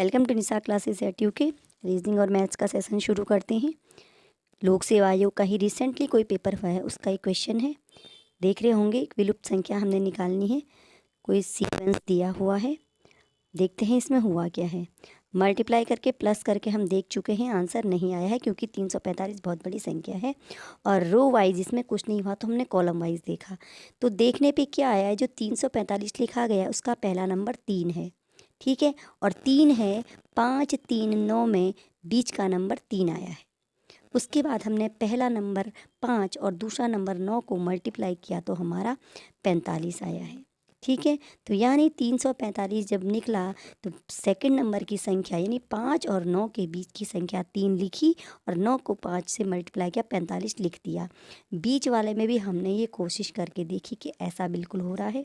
Welcome to Nisha classes at UK. Reasoning और maths का session शुरू करते हैं। लोक सेवा आयोग का ही रिसेंटली कोई पेपर हुआ है, उसका एक क्वेश्चन है। देख रहे होंगे एक विलुप्त संख्या हमने निकालनी है, कोई सीक्वेंस दिया हुआ है। देखते हैं इसमें हुआ क्या है। मल्टीप्लाई करके प्लस करके हम देख चुके हैं, आंसर नहीं आया है क्योंकि 345 बहुत बड़ी संख्या है और रो वाइज इसमें कुछ नहीं हुआ, तो हमने कॉलम वाइज देखा। तो देखने पे क्या आया है, जो 345 लिखा गया उसका पहला नंबर 3 है, ठीक है, और 3 है 5 3 9 में बीच का नंबर 3 आया है। उसके बाद हमने पहला नंबर 5 और दूसरा नंबर 9 को मल्टीप्लाई किया तो हमारा 45 आया है, ठीक है। तो यानी 345 जब निकला तो सेकंड नंबर की संख्या यानी 5 और 9 के बीच की संख्या 3 लिखी और 9 को 5 से मल्टीप्लाई किया, 45 लिख दिया। बीच वाले में भी हमने ये कोशिश करके देखी कि ऐसा बिल्कुल हो रहा है।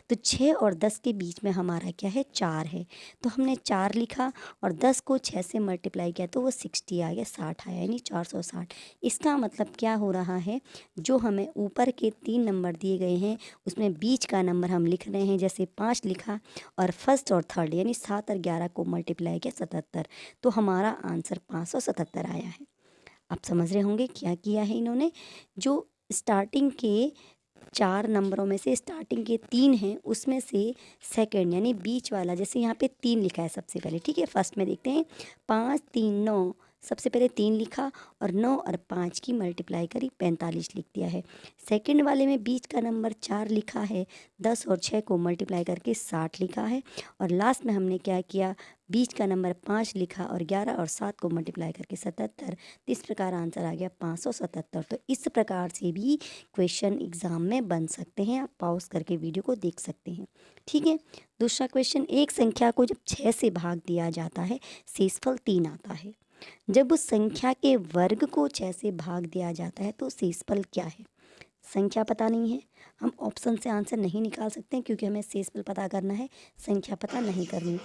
तो 6 और 10 के बीच में हमारा क्या है, 4 है, तो हमने 4 लिखा और 10 को 6 से मल्टीप्लाई किया तो वो 60 आ गया, 60 आया, यानी 460। इसका मतलब क्या हो रहा है, जो हमें ऊपर के 3 नंबर दिए गए हैं उसमें बीच का नंबर हम लिख रहे हैं, जैसे 5 लिखा और फर्स्ट और थर्ड यानी 7 और 11 को मल्टीप्लाई किया 77, तो हमारा आंसर 577 आया है। आप समझ रहे होंगे क्या किया है इन्होंने। जो स्टार्टिंग के 4 नंबरों में से स्टार्टिंग के 3 हैं उसमें से सेकंड यानी बीच वाला, जैसे यहाँ पे 3 लिखा है सबसे पहले, ठीक है। फर्स्ट में देखते हैं 5 3 9, सबसे पहले 3 लिखा और 9 और 5 की मल्टीप्लाई करी, 45 लिख दिया है। सेकंड वाले में बीच का नंबर 4 लिखा है, 10 और 6 को मल्टीप्लाई करके 60 लिखा है, और लास्ट में हमने क्या किया, बीच का नंबर 5 लिखा और 11 और 7 को मल्टीप्लाई करके 77। तो इस प्रकार आंसर आ गया 577। तो इस प्रकार से भी क्वेश्चन एग्ज़ाम में बन सकते हैं, आप पॉज करके वीडियो को देख सकते हैं, ठीक है। दूसरा क्वेश्चन, एक संख्या को जब 6 से भाग दिया जाता है शेषफल 3 आता है। जब उस संख्या के वर्ग को 6 से भाग दिया जाता है तो शेषफल क्या है। संख्या पता नहीं है, हम ऑप्शन से आंसर नहीं निकाल सकते क्योंकि हमें शेषफल पता करना है, संख्या पता नहीं करनी।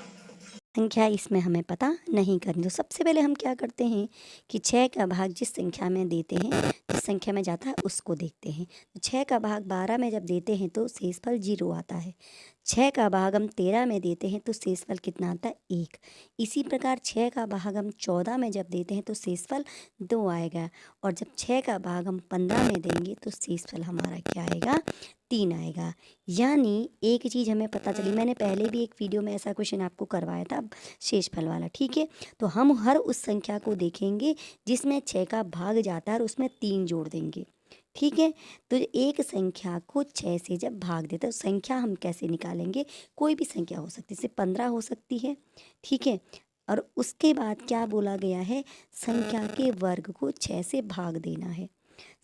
संख्या इसमें हमें पता नहीं करनी। तो सबसे पहले हम क्या करते हैं कि 6 का भाग जिस संख्या में देते हैं, जिस संख्या में जाता है उसको देखते हैं। तो 6 का भाग 12 में जब देते हैं तो शेषफल 0 आता है। 6 का भाग हम 13 में देते हैं तो शेषफल कितना आता है, 1। इसी प्रकार 6 का भाग हम 14 में जब देते हैं तो शेषफल 2 आएगा, और जब 6 का भाग हम 15 में देंगे तो शेषफल हमारा क्या आएगा, 3 आएगा। यानी एक चीज़ हमें पता चली, मैंने पहले भी एक वीडियो में ऐसा क्वेश्चन आपको करवाया था शेषफल वाला, ठीक है। तो हम हर उस संख्या को देखेंगे जिसमें 6 का भाग जाता है और उसमें 3 जोड़ देंगे, ठीक है। तो एक संख्या को 6 से जब भाग देते हैं तो संख्या हम कैसे निकालेंगे, कोई भी संख्या हो सकती है, जैसे 15 हो सकती है, ठीक है। और उसके बाद क्या बोला गया है, संख्या के वर्ग को 6 से भाग देना है।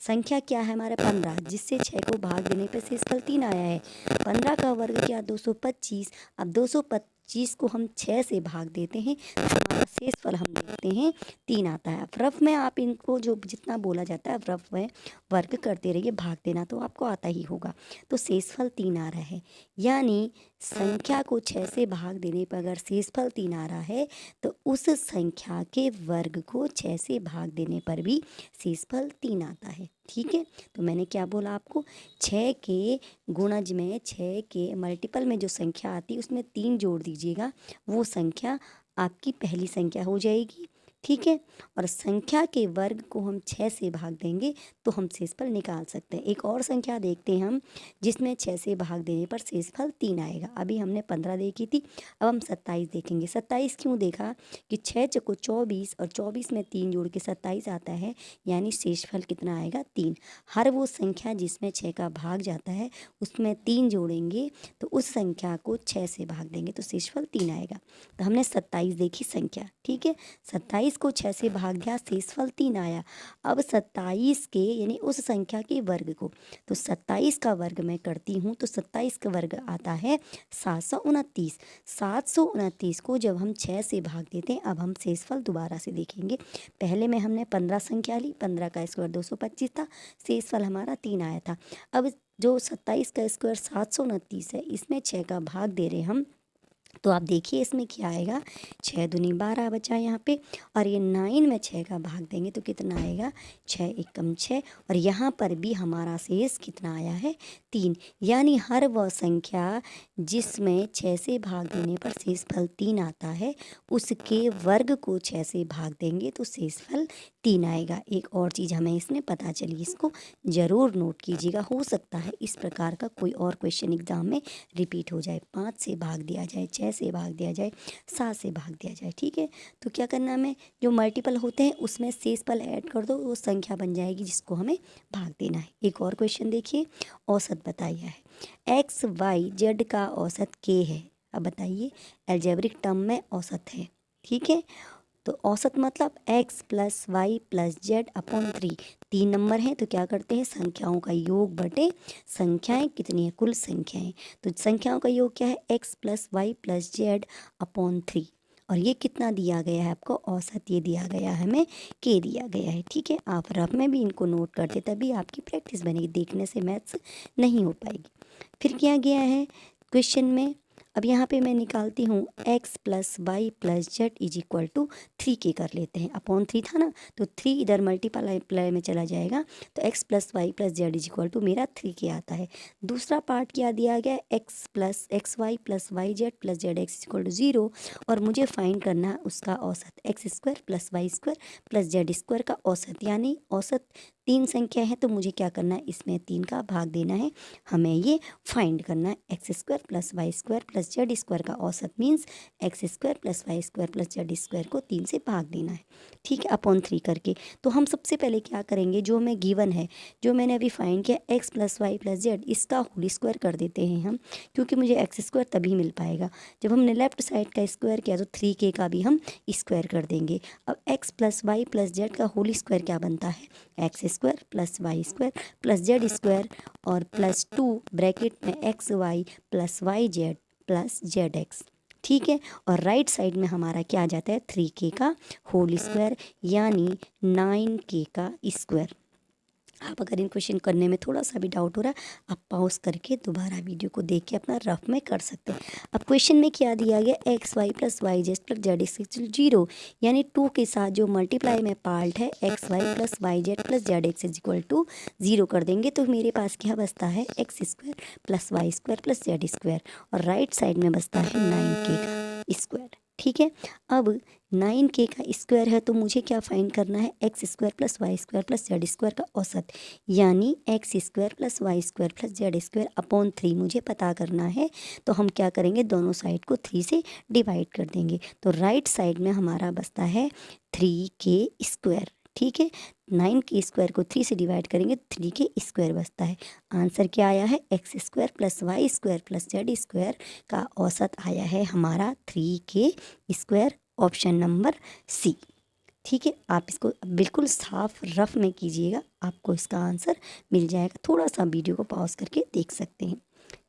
संख्या क्या है हमारा 15, जिससे 6 को भाग देने पर शेषफल 3 आया है। 15 का वर्ग क्या, 225। अब 225 को हम 6 से भाग देते हैं तो हमारा शेषफल हम देखते हैं 3 आता है। अब रफ में आप इनको जो जितना बोला जाता है रफ में वर्ग करते रहिए, भाग देना तो आपको आता ही होगा। तो शेषफल 3 आ रहा है, यानी संख्या को 6 से भाग देने पर अगर शेषफल 3 आ रहा है तो उस संख्या के वर्ग को 6 से भाग देने पर भी शेषफल 3 आता है, ठीक है। तो मैंने क्या बोला आपको, 6 के गुणज में 6 के मल्टीपल में जो संख्या आती है उसमें 3 जोड़ दीजिएगा, वो संख्या आपकी पहली संख्या हो जाएगी, ठीक है। और संख्या के वर्ग को हम 6 से भाग देंगे तो हम शेषफल निकाल सकते हैं। एक और संख्या देखते हैं हम, जिसमें 6 से भाग देने पर शेषफल 3 आएगा। अभी हमने 15 देखी थी, अब हम 27 देखेंगे। 27 क्यों देखा कि 6 चौको 24 और 24 में 3 जोड़ के 27 आता है, यानी शेषफल कितना आएगा, 3। हर वो संख्या जिसमें 6 का भाग जाता है उसमें 3 जोड़ेंगे तो उस संख्या को 6 से भाग देंगे तो शेषफल 3 आएगा। तो हमने 27 देखी संख्या, ठीक है। 27 को 6 से भाग दिया, शेषफल 3 आया। अब 27 के यानी उस संख्या के वर्ग को, तो 27 का वर्ग मैं करती हूँ तो 27 का वर्ग आता है 729। 729 को जब हम 6 से भाग देते हैं, अब हम शेषफल दोबारा से देखेंगे। पहले में हमने 15 संख्या ली, 15 का स्क्वायर 225 था, शेषफल हमारा 3 आया था। अब जो 27 का स्क्वायर 729 है, इसमें 6 का भाग दे रहे हम तो आप देखिए इसमें क्या आएगा, 6 दूनी 12 बचा यहाँ पे, और ये 9 में 6 का भाग देंगे तो कितना आएगा, 6 एकम 6, और यहाँ पर भी हमारा शेष कितना आया है, 3। यानी हर वह संख्या जिसमें 6 से भाग देने पर शेषफल 3 आता है, उसके वर्ग को 6 से भाग देंगे तो शेषफल 3 आएगा। एक और चीज़ हमें इसमें पता चली, इसको ज़रूर नोट कीजिएगा, हो सकता है इस प्रकार का कोई और क्वेश्चन एग्जाम में रिपीट हो जाए। 5 से भाग दिया जाए, 6 से भाग दिया जाए, 7 से भाग दिया जाए, ठीक है। तो क्या करना हमें, जो मल्टीपल होते हैं उसमें शेषफल ऐड कर दो, वो संख्या बन जाएगी जिसको हमें भाग देना है। एक और क्वेश्चन देखिए, औसत बताइए है, एक्स वाई जेड का औसत के है। अब बताइए, अलजेब्रिक टर्म में औसत है, ठीक है। तो औसत मतलब x plus Y plus Z upon 3, 3 number हैं तो क्या करते हैं, संख्याओं का योग बटे संख्याएं कितनी है, कुल संख्याएं। तो संख्याओं का योग क्या है, x plus Y plus Z upon 3, और ये कितना दिया गया है आपको, औसत ये दिया गया है, हमें के दिया गया है, ठीक है। आप रफ में भी इनको नोट करते तभी आपकी प्रैक्टिस बनेगी, देखने से मैथ्स नहीं हो पाएगी। फिर क्या गया है क्वेश्चन में, अब यहाँ पे मैं निकालती हूँ x plus Y plus Z is equal to 3 के कर लेते हैं, अपॉन 3 था ना, तो 3 इधर मल्टीप्लाई में चला जाएगा, तो x plus Y plus Z is equal to मेरा 3 के आता है। दूसरा पार्ट क्या दिया गया, x plus X Y plus Y Z plus Z X equal to 0, और मुझे फाइंड करना है उसका औसत, X square plus Y square plus Z square का औसत, यानी औसत 3 संख्या है तो मुझे क्या करना है, इसमें 3 का भाग देना है, हमें ये फाइंड करना है। X square plus Y square plus Z square का औसत means X square plus Y square plus Z square को 3 से भाग देना है, ठीक है, अपॉन 3 करके। तो हम सबसे पहले क्या करेंगे, जो हमें गिवन है, जो मैंने अभी फाइंड किया X plus Y plus Z, इसका होल स्क्वायर कर देते हैं हम, क्योंकि मुझे एक्स स्क्वायर तभी मिल पाएगा जब हमने लेफ्ट साइड का स्क्वायर किया, तो 3k का भी हम स्क्वायर कर देंगे। अब X plus Y plus Z का होल स्क्वायर क्या बनता है, X square plus Y square plus Z square और प्लस 2 ब्रैकेट में X Y plus Y Z plus Z X, ठीक है। और राइट साइड में हमारा क्या आ जाता है, 3k का होल स्क्वायर, यानी 9k का स्क्वायर। आप अगर इन क्वेश्चन करने में थोड़ा सा भी डाउट हो रहा है, आप पॉज करके दोबारा वीडियो को देख के अपना रफ में कर सकते हैं। अब क्वेश्चन में क्या दिया गया, X Y plus Y Z plus Z X 0, यानी 2 के साथ जो मल्टीप्लाई में पार्ट है X Y plus Y Z plus Z X is equal to 0 कर देंगे, तो मेरे पास क्या बचता है, X square plus Y square plus Z square, और राइट साइड में बचता है 9k का स्क्वायर, ठीक है। अब 9k का स्क्वायर है तो मुझे क्या फाइंड करना है, X square plus Y square plus Z square का औसत, यानी X square plus Y square plus Z square upon 3 मुझे पता करना है। तो हम क्या करेंगे, दोनों साइड को 3 से डिवाइड कर देंगे, तो राइट साइड में हमारा बचता है 3k स्क्वायर, ठीक है। 9k स्क्वायर को 3 से डिवाइड करेंगे, 3k स्क्वायर बचता है। आंसर क्या आया है, X square plus Y square plus Z square का औसत आया है हमारा 3k square, option number C, ठीक है। आप इसको बिल्कुल साफ रफ में कीजिएगा, आपको इसका आंसर मिल जाएगा। थोड़ा सा वीडियो को पॉज करके देख सकते हैं,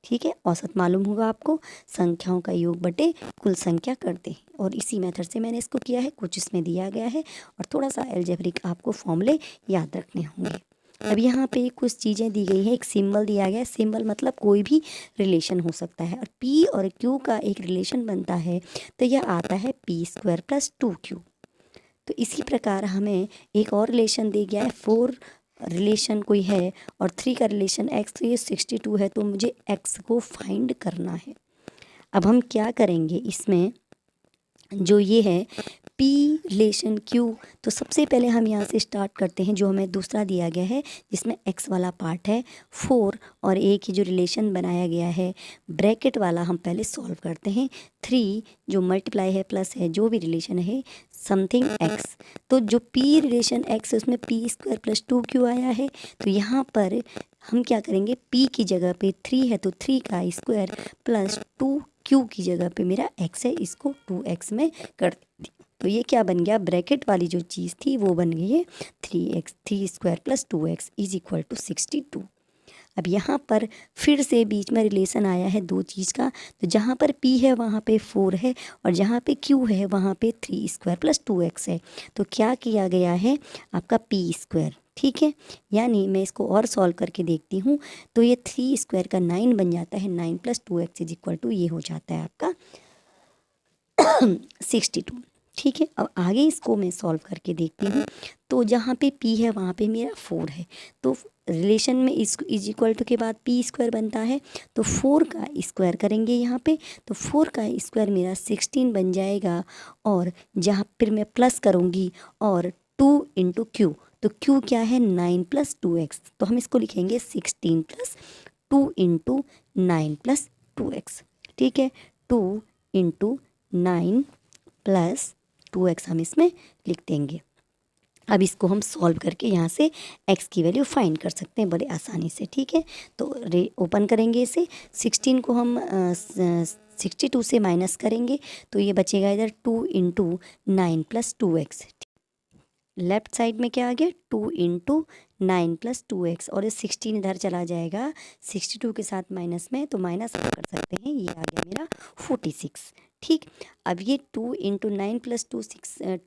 ठीक है। औसत मालूम होगा आपको, संख्याओं का योग बटे कुल संख्या करते हैं, और इसी मेथड से मैंने इसको किया है, कुछ इसमें दिया गया है, और थोड़ा सा अलजेब्रिक आपको फॉर्मूले याद रखने होंगे। अब यहाँ पे कुछ चीज़ें दी गई है, एक सिंबल दिया गया है, सिंबल मतलब कोई भी रिलेशन हो सकता है, और P और Q का एक रिलेशन बनता है, तो यह आता है P स्क्वायर प्लस 2Q। तो इसी प्रकार हमें एक और रिलेशन दे गया है, 4 रिलेशन कोई है और 3 का रिलेशन x, तो ये 62 है, तो मुझे x को फाइंड करना है। अब हम क्या करेंगे, इसमें जो ये है P रिलेशन Q, तो सबसे पहले हम यहाँ से स्टार्ट करते हैं, जो हमें दूसरा दिया गया है जिसमें x वाला पार्ट है 4, और एक ही जो रिलेशन बनाया गया है ब्रैकेट वाला, हम पहले सॉल्व करते हैं। 3 जो मल्टीप्लाई है प्लस है, जो भी रिलेशन है समथिंग x, तो जो P रिलेशन x है उसमें P स्क्वायर प्लस 2Q आया है, तो यहाँ पर हम क्या करेंगे, P की जगह पे 3 है तो 3 का स्क्वायर प्लस 2Q की जगह पे मेरा x है, इसको 2x में कर देती हूँ। तो ये क्या बन गया, ब्रैकेट वाली जो चीज़ थी वो बन गई है 3x, 3 square plus 2x is equal to 62। अब यहाँ पर फिर से बीच में रिलेशन आया है दो चीज़ का, तो जहाँ पर P है वहाँ पे 4 है, और जहाँ पे Q है वहाँ पे 3 स्क्वायर प्लस 2x है, तो क्या किया गया है आपका P स्क्वायर, ठीक है। यानी मैं इसको और सॉल्व करके देखती हूँ, तो ये 3 स्क्वायर का 9 बन जाता है, 9 plus 2x is equal to ये हो जाता है आपका 62। ठीक है, अब आगे इसको मैं सॉल्व करके देखती हूँ। तो जहाँ पे p है वहाँ पे मेरा 4 है, तो रिलेशन में इस इज इक्वल टू के बाद p स्क्वायर बनता है, तो 4 का स्क्वायर करेंगे यहाँ पे, तो 4 का स्क्वायर मेरा 16 बन जाएगा। और जहाँ फिर मैं प्लस करूँगी और 2 इंटू क्यू, तो q क्या है 9 + 2x, तो हम इसको लिखेंगे 16 + 2 इंटू 9 + 2x। ठीक है, 2 इंटू 9 + 2x हम इसमें लिख देंगे। अब इसको हम सॉल्व करके यहाँ से x की वैल्यू फाइंड कर सकते हैं बड़े आसानी से। ठीक है, तो ओपन करेंगे इसे, 16 को हम 62 से माइनस करेंगे, तो ये बचेगा इधर 2 इंटू 9 + 2x। लेफ्ट साइड में क्या आ गया 2 इंटू 9 + 2x, और ये 16 इधर चला जाएगा 62 के साथ माइनस में, तो माइनस आप कर सकते हैं, ये आ गया मेरा 46। ठीक, अब ये 2 into 9 +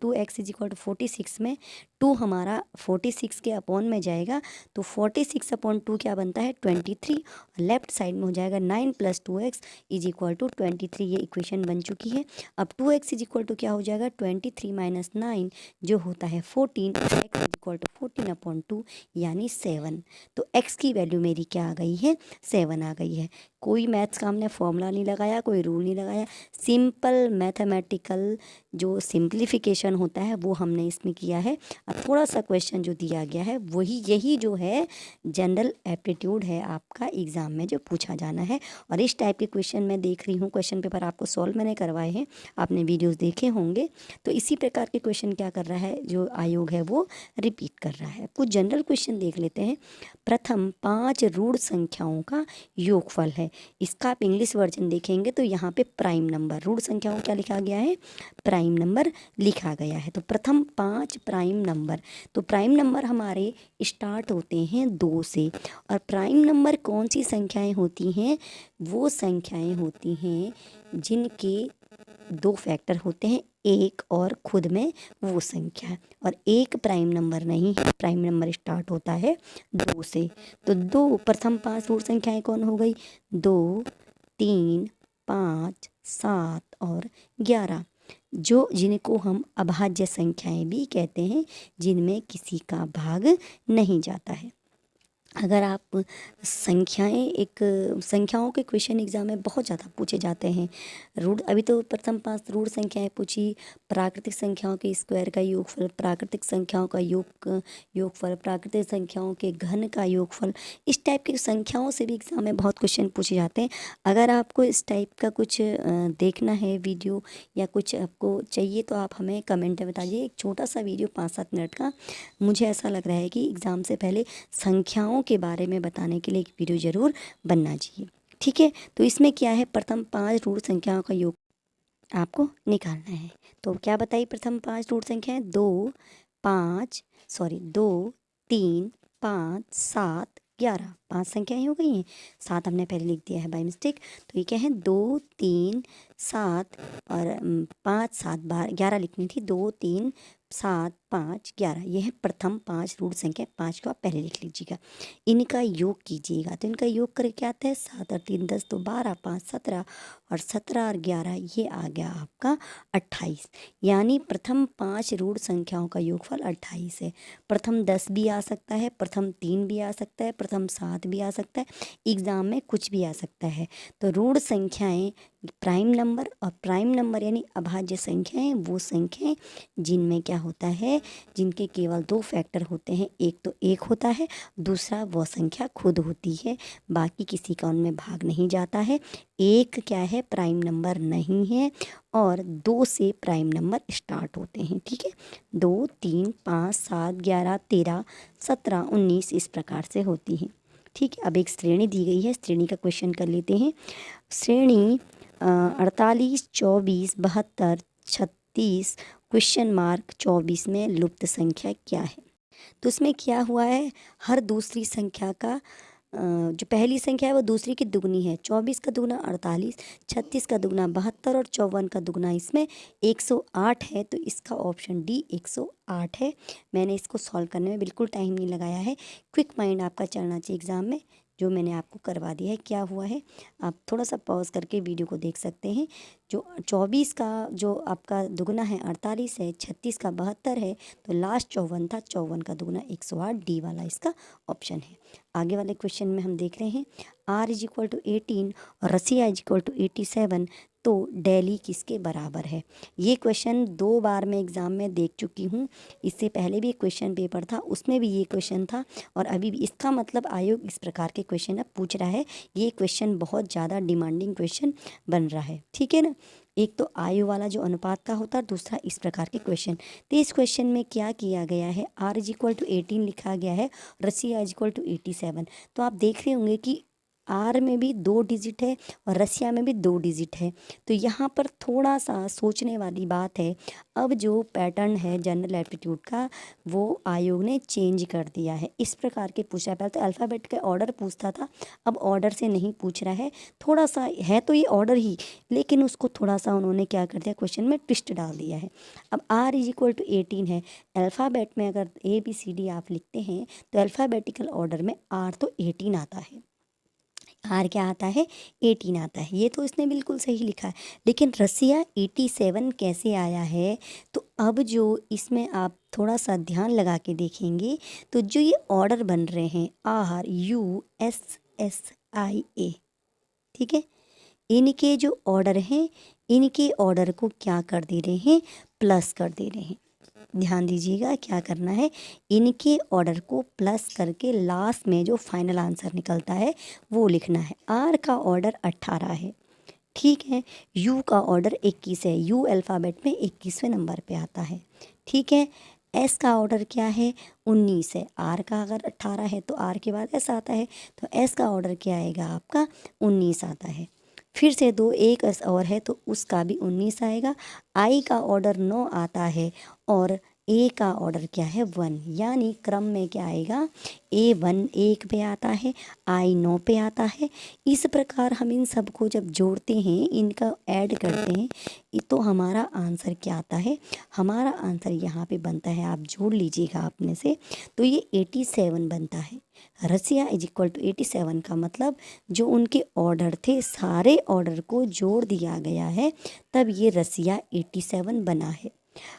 2x is equal to 46 में 2 हमारा 46 के अपॉन में जाएगा, तो 46 अपॉन 2 क्या बनता है 23। लेफ्ट साइड में हो जाएगा 9 + 2x इज इक्वल टू 23, ये इक्वेशन बन चुकी है। अब 2x इज इक्वल टू क्या हो जाएगा 23 - 9 जो होता है 14, x is equal to 14 upon 2 यानी 7। तो x की वैल्यू मेरी क्या आ गई है 7 आ गई है। कोई मैथ्स का हमने फॉर्मूला नहीं लगाया, कोई रूल नहीं लगाया, सिंपल मैथमेटिकल जो सिंप्लीफिकेशन होता है वो हमने इसमें किया है। अब थोड़ा सा क्वेश्चन जो दिया गया है वही यही जो है जनरल एप्टीट्यूड है आपका एग्ज़ाम में जो पूछा जाना है, और इस टाइप के क्वेश्चन मैं देख रही हूँ, क्वेश्चन पेपर आपको सॉल्व मैंने करवाए हैं, आपने वीडियोस देखे होंगे। तो इसी प्रकार के क्वेश्चन क्या कर रहा है जो आयोग है वो रिपीट कर रहा है। कुछ जनरल क्वेश्चन देख लेते हैं। प्रथम 5 रूढ़ संख्याओं का योगफल है, इसका आप इंग्लिश वर्जन देखेंगे तो यहाँ पे प्राइम नंबर, रूढ़ संख्याओं क्या लिखा गया है प्राइम नंबर लिखा गया है। तो प्रथम 5 प्राइम नंबर, तो प्राइम नंबर हमारे स्टार्ट होते हैं 2 से, और प्राइम नंबर कौन सी संख्याएं होती हैं, वो संख्याएं होती हैं जिनके 2 फैक्टर होते हैं, एक और खुद में वो संख्या है, और एक प्राइम नंबर नहीं है, प्राइम नंबर स्टार्ट होता है 2 से। तो 2 प्रथम 5 रूढ़ संख्याएं कौन हो गई 2, 3, 5, 7 और 11, जो जिनको हम अभाज्य संख्याएं भी कहते हैं, जिनमें किसी का भाग नहीं जाता है। अगर आप संख्याओं के क्वेश्चन एग्जाम में बहुत ज़्यादा पूछे जाते हैं। रूढ़ अभी तो प्रथम 5 रूढ़ संख्याएं पूछी, प्राकृतिक संख्याओं के स्क्वायर का योगफल, प्राकृतिक संख्याओं का योगफल, प्राकृतिक संख्याओं के घन का योगफल, इस टाइप की संख्याओं से भी एग्जाम में बहुत क्वेश्चन पूछे जाते हैं। अगर आपको इस टाइप का कुछ देखना है वीडियो या कुछ आपको चाहिए तो आप हमें कमेंट में बताइए। एक छोटा सा वीडियो 5-7 मिनट का, मुझे ऐसा लग रहा है कि एग्ज़ाम से पहले संख्याओं के बारे में बताने के लिए एक वीडियो ज़रूर बनना चाहिए। ठीक है, तो इसमें क्या है प्रथम 5 रूढ़ संख्याओं का योग आपको निकालना है। तो क्या बताइए प्रथम 5 रूढ़ संख्याएं 2, 3, 5, 7, 11, 5 संख्याएं हो गई हैं। 7 हमने पहले लिख दिया है बाय मिस्टेक, तो ये क्या है 2, 3, 7 और 5, 7, 11 लिखनी थी, 2, 3, 7, 5, 11, यह है प्रथम 5 रूढ़ संख्या। 5 को आप पहले लिख लीजिएगा, इनका योग कीजिएगा, तो इनका योग करके क्या आता है 7 और 3 10, तो 12, 5 17 और 17 और 11 ये आ गया आपका 28, यानी प्रथम 5 रूढ़ संख्याओं का योगफल 28 है। प्रथम 10 भी आ सकता है, प्रथम 3 भी आ सकता है, प्रथम 7 भी आ सकता है, एग्ज़ाम में कुछ भी आ सकता है। तो रूढ़ संख्याएं प्राइम नंबर, और प्राइम नंबर यानी अभाज्य संख्याएं वो संख्याएं जिनमें क्या होता है, जिनके केवल 2 फैक्टर होते हैं, एक तो एक होता है, दूसरा वह संख्या खुद होती है, बाकी किसी का उनमें भाग नहीं जाता है। एक क्या है प्राइम नंबर नहीं है, और 2 से प्राइम नंबर स्टार्ट होते हैं। ठीक है, 2, 3, 5, 7, 11, 13, 17, 19 इस प्रकार से होती हैं। ठीक है, अब एक श्रेणी दी गई है, श्रेणी का क्वेश्चन कर लेते हैं। श्रेणी 48, 24, 72, 36 (24) में लुप्त संख्या क्या है। तो इसमें क्या हुआ है, हर दूसरी संख्या का जो पहली संख्या है वो दूसरी की दुगनी है। 24 का दुगना 48, 36 का दुगना 72 और 54 का दुगना इसमें 108 है, तो इसका ऑप्शन डी 108 है। मैंने इसको सॉल्व करने में बिल्कुल टाइम नहीं लगाया है, क्विक माइंड आपका चलना चाहिए एग्ज़ाम में, जो मैंने आपको करवा दिया है। क्या हुआ है, आप थोड़ा सा पॉज करके वीडियो को देख सकते हैं। जो 24 का जो आपका दुगना है 48 है, 36 का 72 है, तो लास्ट 54 था, 54 का दुगना 108, डी वाला इसका ऑप्शन है। आगे वाले क्वेश्चन में हम देख रहे हैं R इज इक्वल टू 18 और रसिया इज इक्वल टू 87, तो दिल्ली किसके बराबर है। ये क्वेश्चन 2 बार मैं एग्ज़ाम में देख चुकी हूँ। इससे पहले भी एक क्वेश्चन पेपर था, उसमें भी ये क्वेश्चन था, और अभी भी। इसका मतलब आयोग इस प्रकार के क्वेश्चन अब पूछ रहा है। ये क्वेश्चन बहुत ज़्यादा डिमांडिंग क्वेश्चन बन रहा है, ठीक है ना। एक तो आयु वाला जो अनुपात का होता है, दूसरा इस प्रकार के क्वेश्चन। तो इस क्वेश्चन में क्या किया गया है, R इज इक्वल टू 18 लिखा गया है, रसिया इज इक्वल टू 87। तो आप देख रहे होंगे कि R में भी 2 डिजिट है और रसिया में भी 2 डिजिट है। तो यहाँ पर थोड़ा सा सोचने वाली बात है। अब जो पैटर्न है जनरल एप्टीट्यूड का, वो आयोग ने चेंज कर दिया है। इस प्रकार के पूछा है, पहले तो अल्फ़ाबेट का ऑर्डर पूछता था, अब ऑर्डर से नहीं पूछ रहा है। थोड़ा सा है तो ये ऑर्डर ही, लेकिन उसको थोड़ा सा उन्होंने क्या कर दिया, क्वेश्चन में ट्विस्ट डाल दिया है। अब R इज इक्वल टू 18 है। अल्फ़ाबेट में अगर ABCD आप लिखते हैं तो अल्फ़ाबेटिकल ऑर्डर में R तो 18 आता है। R क्या आता है, 18 आता है। ये तो इसने बिल्कुल सही लिखा है, लेकिन रसिया 87 कैसे आया है। तो अब जो इसमें आप थोड़ा सा ध्यान लगा के देखेंगे, तो जो ये ऑर्डर बन रहे हैं RUSSIA, ठीक है, इनके जो ऑर्डर हैं, इनके ऑर्डर को क्या कर दे रहे हैं, प्लस कर दे रहे हैं। ध्यान दीजिएगा क्या करना है, इनके ऑर्डर को प्लस करके लास्ट में जो फाइनल आंसर निकलता है वो लिखना है। R का ऑर्डर 18 है, ठीक है। U का ऑर्डर 21 है, U अल्फ़ाबेट में 21वें नंबर पे आता है, ठीक है। S का ऑर्डर क्या है, 19 है। R का अगर 18 है तो R के बाद S आता है, तो S का ऑर्डर क्या आएगा, आपका 19 आता है। फिर से एक S और है तो उसका भी 19 आएगा। I का ऑर्डर 9 आता है और A का ऑर्डर क्या है, 1, यानी क्रम में क्या आएगा, A1 1 पे आता है, I 9 पे आता है। इस प्रकार हम इन सबको जब जोड़ते हैं, इनका ऐड करते हैं, तो हमारा आंसर क्या आता है, हमारा आंसर यहाँ पे बनता है, आप जोड़ लीजिएगा अपने से, तो ये 87 बनता है। रसिया इज इक्वल टू 87 का मतलब जो उनके ऑर्डर थे, सारे ऑर्डर को जोड़ दिया गया है, तब ये रसिया 87 बना है।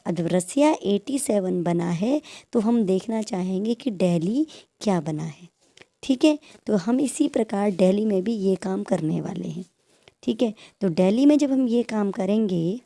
अब जब रसिया 87 बना है तो हम देखना चाहेंगे कि दिल्ली क्या बना है, ठीक है। तो हम इसी प्रकार दिल्ली में भी ये काम करने वाले हैं, ठीक है। तो दिल्ली में जब हम ये काम करेंगे,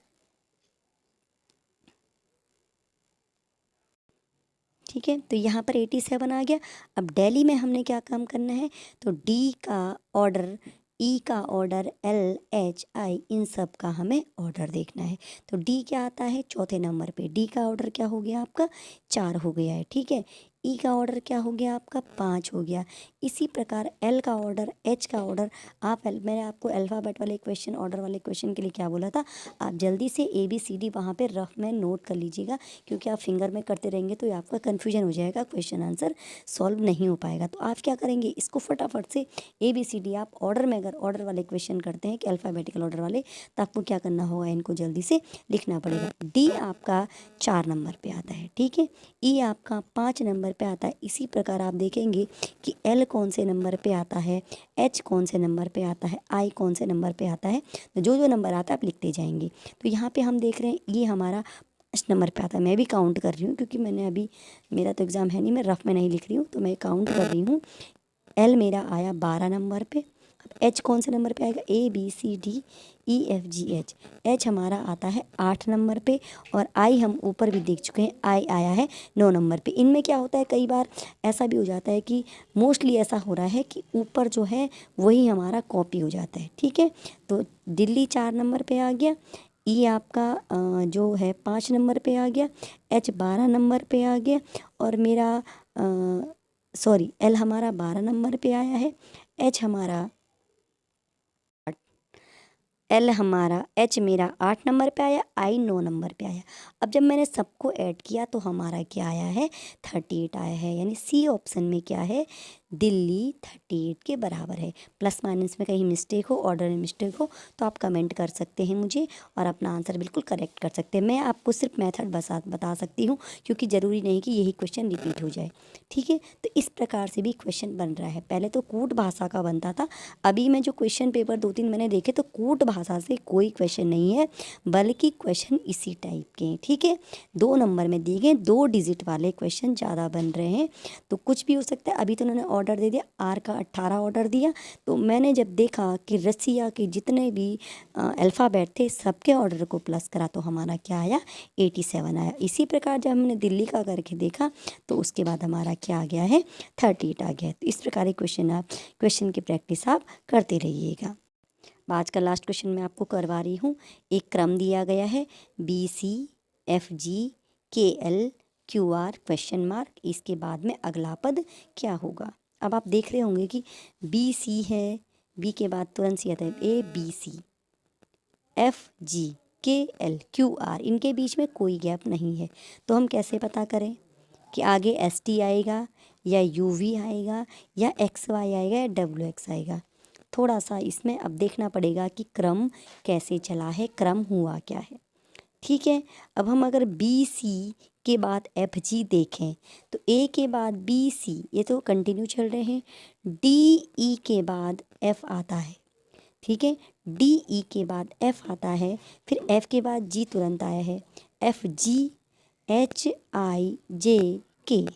ठीक है, तो यहाँ पर 87 आ गया। अब दिल्ली में हमने क्या काम करना है, तो D का ऑर्डर, E का ऑर्डर, L H I इन सब का हमें ऑर्डर देखना है। तो D क्या आता है, चौथे नंबर पे। D का ऑर्डर क्या हो गया आपका, 4 हो गया है, ठीक है। E का ऑर्डर क्या हो गया आपका, 5 हो गया। इसी प्रकार L का ऑर्डर, H का ऑर्डर, मैंने आपको अल्फ़ाबेट वाले क्वेश्चन, ऑर्डर वाले क्वेश्चन के लिए क्या बोला था, आप जल्दी से ABCD वहाँ पे रफ में नोट कर लीजिएगा, क्योंकि आप फिंगर में करते रहेंगे तो आपका कन्फ्यूजन हो जाएगा, क्वेश्चन आंसर सॉल्व नहीं हो पाएगा। तो आप क्या करेंगे, इसको फटाफट से ABCD आप ऑर्डर में, अगर ऑर्डर वाले क्वेश्चन करते हैं कि अल्फ़ाबेटिकल ऑर्डर वाले, तो आपको क्या करना होगा, इनको जल्दी से लिखना पड़ेगा। D आपका 4 नंबर पे आता है, ठीक है। E आपका 5 नंबर पे आता है। इसी प्रकार आप देखेंगे कि L कौन से नंबर पे आता है, H कौन से नंबर पे आता है, I कौन से नंबर पे आता है। तो जो जो नंबर आता है आप लिखते जाएंगे। तो यहाँ पे हम देख रहे हैं ये हमारा 5 नंबर पे आता है। मैं भी काउंट कर रही हूँ, क्योंकि मैंने अभी, मेरा तो एग्ज़ाम है नहीं, मैं रफ में नहीं लिख रही हूँ, तो मैं काउंट कर रही हूँ। L मेरा आया 12 नंबर पे। अब H कौन से नंबर पे आएगा, ABCDEFGH। H हमारा आता है 8 नंबर पे, और I हम ऊपर भी देख चुके हैं, I आया है 9 नंबर पे। इनमें क्या होता है, कई बार ऐसा भी हो जाता है कि मोस्टली ऐसा हो रहा है कि ऊपर जो है वही हमारा कॉपी हो जाता है, ठीक है। तो दिल्ली 4 नंबर पे आ गया, E आपका जो है 5 नंबर पे आ गया, H 12 नंबर पे आ गया, और मेरा L हमारा 12 नंबर पे आया है, H हमारा H मेरा 8 नंबर पे आया, I 9 नंबर पे आया। अब जब मैंने सबको ऐड किया तो हमारा क्या आया है, 38 आया है। यानी C ऑप्शन में क्या है, दिल्ली 38 के बराबर है। प्लस माइनस में कहीं मिस्टेक हो, ऑर्डर में मिस्टेक हो तो आप कमेंट कर सकते हैं मुझे और अपना आंसर बिल्कुल करेक्ट कर सकते हैं। मैं आपको सिर्फ मेथड बता सकती हूँ क्योंकि ज़रूरी नहीं कि यही क्वेश्चन रिपीट हो जाए। ठीक है, तो इस प्रकार से भी क्वेश्चन बन रहा है। पहले तो कूट भाषा का बनता था, अभी मैं जो क्वेश्चन पेपर 2-3 मैंने देखे तो कूट भाषा से कोई क्वेश्चन नहीं है, बल्कि क्वेश्चन इसी टाइप के हैं। ठीक है, 2 नंबर में दिए गए 2 डिजिट वाले क्वेश्चन ज़्यादा बन रहे हैं, तो कुछ भी हो सकता है। अभी तो उन्होंने ऑर्डर दे दिया, आर का 18 ऑर्डर दिया, तो मैंने जब देखा कि रसिया के जितने भी अल्फ़ाबेट थे सबके ऑर्डर को प्लस करा तो हमारा क्या आया, 87 आया। इसी प्रकार जब हमने दिल्ली का करके देखा तो उसके बाद हमारा क्या आ गया है, 38 आ गया है। तो इस प्रकार के क्वेश्चन की प्रैक्टिस आप करते रहिएगा। आज का लास्ट क्वेश्चन मैं आपको करवा रही हूँ। एक क्रम दिया गया है BCFGKL QR क्वेश्चन मार्क, इसके बाद में अगला पद क्या होगा। अब आप देख रहे होंगे कि BC है, B के बाद तुरंत सी आता है ABCFGKL QR, इनके बीच में कोई गैप नहीं है। तो हम कैसे पता करें कि आगे ST आएगा या UV आएगा या XY आएगा या WX आएगा। थोड़ा सा इसमें अब देखना पड़ेगा कि क्रम कैसे चला है, क्रम हुआ क्या है। ठीक है, अब हम अगर BC के बाद FG देखें तो A के बाद BC, ये तो कंटिन्यू चल रहे हैं। DE के बाद F आता है। ठीक है, DE के बाद F आता है, फिर F के बाद G तुरंत आया है, FGHIJK।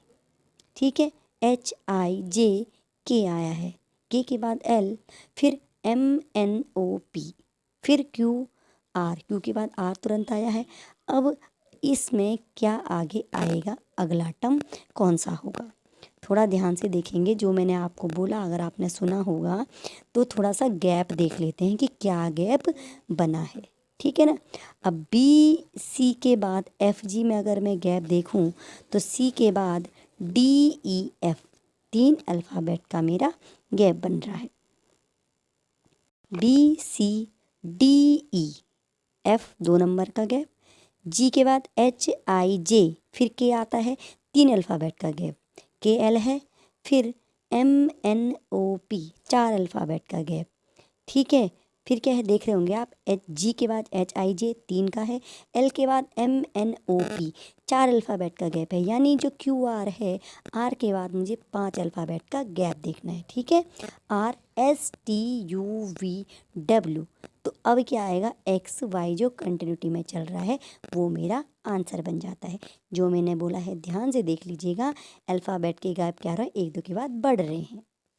ठीक है, HIJK आया है, K के बाद L, फिर MNOP, फिर QR, Q के बाद R तुरंत आया है। अब इसमें क्या आगे आएगा, अगला टर्म कौन सा होगा, थोड़ा ध्यान से देखेंगे। जो मैंने आपको बोला अगर आपने सुना होगा तो थोड़ा सा गैप देख लेते हैं कि क्या गैप बना है। ठीक है ना। अब BC के बाद FG में अगर मैं गैप देखूं तो C के बाद DEF, 3 अल्फ़ाबेट का मेरा गैप बन रहा है। BCDEF 2 नंबर का गैप, G के बाद HIJ, फिर K आता है, 3 अल्फ़ाबेट का गैप, KL है, फिर MNOP, 4 अल्फ़ाबेट का गैप। ठीक है, फिर क्या है देख रहे होंगे आप, G के बाद HIJ 3 का है, L के बाद MNOP, 4 अल्फ़ाबेट का गैप है, यानी जो QR है R के बाद मुझे 5 अल्फ़ाबेट का गैप देखना है। ठीक है, RSTUVW, तो अब क्या आएगा, XY जो कंटिन्यूटी में चल रहा है वो मेरा आंसर बन जाता है। जो मैंने बोला है ध्यान से देख लीजिएगा, अल्फ़ाबेट के गैप क्या रहा है, 1-2 के बाद बढ़ रहे हैं।